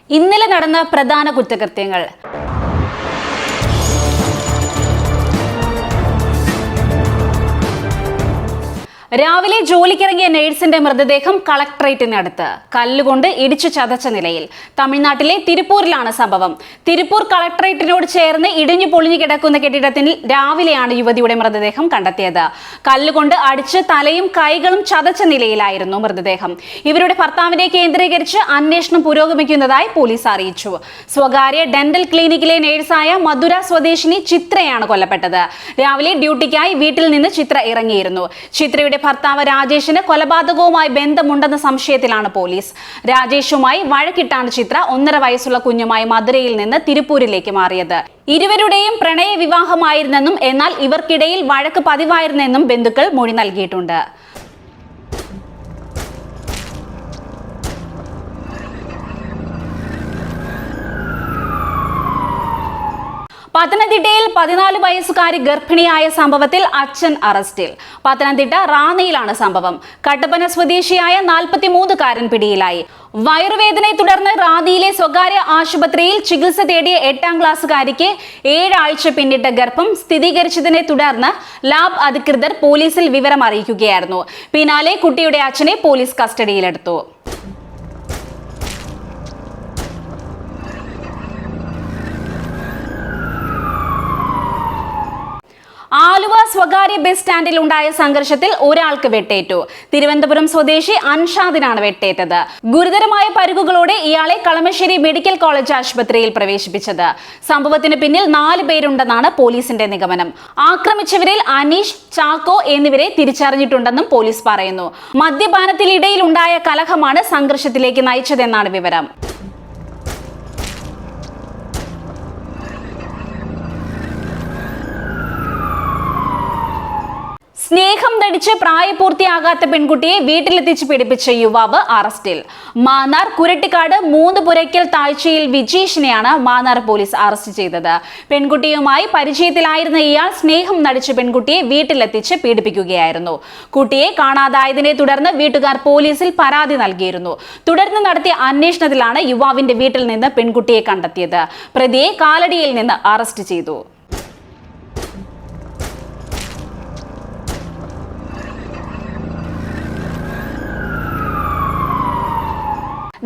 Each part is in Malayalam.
ഇന്നലെ നടന്ന പ്രധാന കുറ്റകൃത്യങ്ങൾ. രാവിലെ ജോലിക്കിറങ്ങിയ നഴ്സിന്റെ മൃതദേഹം കളക്ടറേറ്റിനടുത്ത് കല്ലുകൊണ്ട് ഇടിച്ചു ചതച്ച നിലയിൽ. തമിഴ്നാട്ടിലെ തിരുപ്പൂരിലാണ് സംഭവം. തിരുപ്പൂർ കളക്ടറേറ്റിനോട് ചേർന്ന് ഇടിഞ്ഞു പൊളിഞ്ഞു കിടക്കുന്ന കെട്ടിടത്തിൽ രാവിലെയാണ് യുവതിയുടെ മൃതദേഹം കണ്ടെത്തിയത്. കല്ലുകൊണ്ട് അടിച്ച് തലയും കൈകളും ചതച്ച നിലയിലായിരുന്നു മൃതദേഹം. ഇവരുടെ ഭർത്താവിനെ കേന്ദ്രീകരിച്ച് അന്വേഷണം പുരോഗമിക്കുന്നതായി പോലീസ് അറിയിച്ചു. സ്വകാര്യ ഡെന്റൽ ക്ലിനിക്കിലെ നഴ്സായ മധുര സ്വദേശിനി ചിത്രയാണ് കൊല്ലപ്പെട്ടത്. രാവിലെ ഡ്യൂട്ടിക്കായി വീട്ടിൽ നിന്ന് ചിത്ര ഇറങ്ങിയിരുന്നു. ചിത്രയുടെ ഭർത്താവ് രാജേഷിന് കൊലപാതകവുമായി ബന്ധമുണ്ടെന്ന സംശയത്തിലാണ് പോലീസ്. രാജേഷുമായി വഴക്കിട്ടാണ് ചിത്ര 1.5 വയസ്സുള്ള കുഞ്ഞുമായി മധുരയിൽ നിന്ന് തിരുപ്പൂരിലേക്ക് മാറിയത്. ഇരുവരുടെയും പ്രണയ വിവാഹമായിരുന്നെന്നും എന്നാൽ ഇവർക്കിടയിൽ വഴക്ക് പതിവായിരുന്നെന്നും ബന്ധുക്കൾ മൊഴി നൽകിയിട്ടുണ്ട്. പത്തനംതിട്ടയിൽ 14 വയസ്സുകാരി ഗർഭിണിയായ സംഭവത്തിൽ അച്ഛൻ അറസ്റ്റിൽ. പത്തനംതിട്ട റാന്നിയിലാണ് സംഭവം. കട്ടപ്പന സ്വദേശിയായ 43-കാരൻ പിടിയിലായി. വയറുവേദനയെ തുടർന്ന് റാന്നിയിലെ സ്വകാര്യ ആശുപത്രിയിൽ ചികിത്സ തേടിയ 8ാം ക്ലാസ്സുകാരിക്ക് 7 ആഴ്ച പിന്നിട്ട ഗർഭം സ്ഥിരീകരിച്ചതിനെ തുടർന്ന് ലാബ് അധികൃതർ പോലീസിൽ വിവരം അറിയിക്കുകയായിരുന്നു. പിന്നാലെ കുട്ടിയുടെ അച്ഛനെ പോലീസ് കസ്റ്റഡിയിലെടുത്തു. ആലുവ സ്വകാര്യ ബസ് സ്റ്റാൻഡിൽ ഉണ്ടായ സംഘർഷത്തിൽ ഒരാൾക്ക് വെട്ടേറ്റു. തിരുവനന്തപുരം സ്വദേശി അൻഷാദിനാണ് വെട്ടേറ്റത്. ഗുരുതരമായ പരിക്കുകളോടെ ഇയാളെ കളമശ്ശേരി മെഡിക്കൽ കോളേജ് ആശുപത്രിയിൽ പ്രവേശിപ്പിച്ചത്. സംഭവത്തിന് പിന്നിൽ 4 പേരുണ്ടെന്നാണ് പോലീസിന്റെ നിഗമനം. ആക്രമിച്ചവരിൽ അനീഷ്, ചാക്കോ എന്നിവരെ തിരിച്ചറിഞ്ഞിട്ടുണ്ടെന്നും പോലീസ് പറയുന്നു. മദ്യപാനത്തിനിടയിൽ ഉണ്ടായ കലഹമാണ് സംഘർഷത്തിലേക്ക് നയിച്ചതെന്നാണ് വിവരം. സ്നേഹം നടിച്ച് പ്രായപൂർത്തിയാകാത്ത പെൺകുട്ടിയെ വീട്ടിലെത്തിച്ച് പീഡിപ്പിച്ച യുവാവ് അറസ്റ്റിൽ. മാന്നാർ കുരട്ടിക്കാട് 3 പുരയ്ക്കൽ താഴ്ചയിൽ വിജീഷിനെയാണ് മാന്നാർ പോലീസ് അറസ്റ്റ് ചെയ്തത്. പെൺകുട്ടിയുമായി പരിചയത്തിലായിരുന്ന ഇയാൾ സ്നേഹം നടിച്ച് പെൺകുട്ടിയെ വീട്ടിലെത്തിച്ച് പീഡിപ്പിക്കുകയായിരുന്നു. കുട്ടിയെ കാണാതായതിനെ തുടർന്ന് വീട്ടുകാർ പോലീസിൽ പരാതി നൽകിയിരുന്നു. തുടർന്ന് നടത്തിയ അന്വേഷണത്തിലാണ് യുവാവിന്റെ വീട്ടിൽ നിന്ന് പെൺകുട്ടിയെ കണ്ടെത്തിയത്. പ്രതിയെ കാലടിയിൽ നിന്ന് അറസ്റ്റ് ചെയ്തു.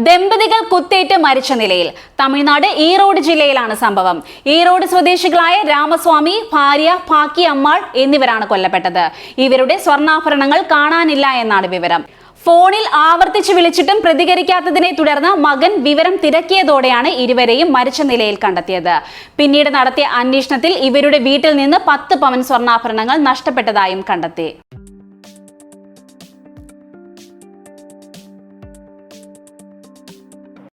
ദമ്പതികൾ കുത്തേറ്റ് മരിച്ച നിലയിൽ. തമിഴ്നാട് ഈറോഡ് ജില്ലയിലാണ് സംഭവം. ഈറോഡ് സ്വദേശികളായ രാമസ്വാമി, ഭാര്യ ഭാക്കി അമ്മാൾ എന്നിവരാണ് കൊല്ലപ്പെട്ടത്. ഇവരുടെ സ്വർണ്ണാഭരണങ്ങൾ കാണാനില്ല എന്നാണ് വിവരം. ഫോണിൽ ആവർത്തിച്ച് വിളിച്ചിട്ടും പ്രതികരിക്കാത്തതിനെ തുടർന്ന് മകൻ വിവരം തിരക്കിയതോടെയാണ് ഇരുവരെയും മരിച്ച നിലയിൽ കണ്ടെത്തിയത്. പിന്നീട് നടത്തിയ അന്വേഷണത്തിൽ ഇവരുടെ വീട്ടിൽ നിന്ന് 10 പവൻ സ്വർണ്ണാഭരണങ്ങൾ നഷ്ടപ്പെട്ടതായും കണ്ടെത്തി.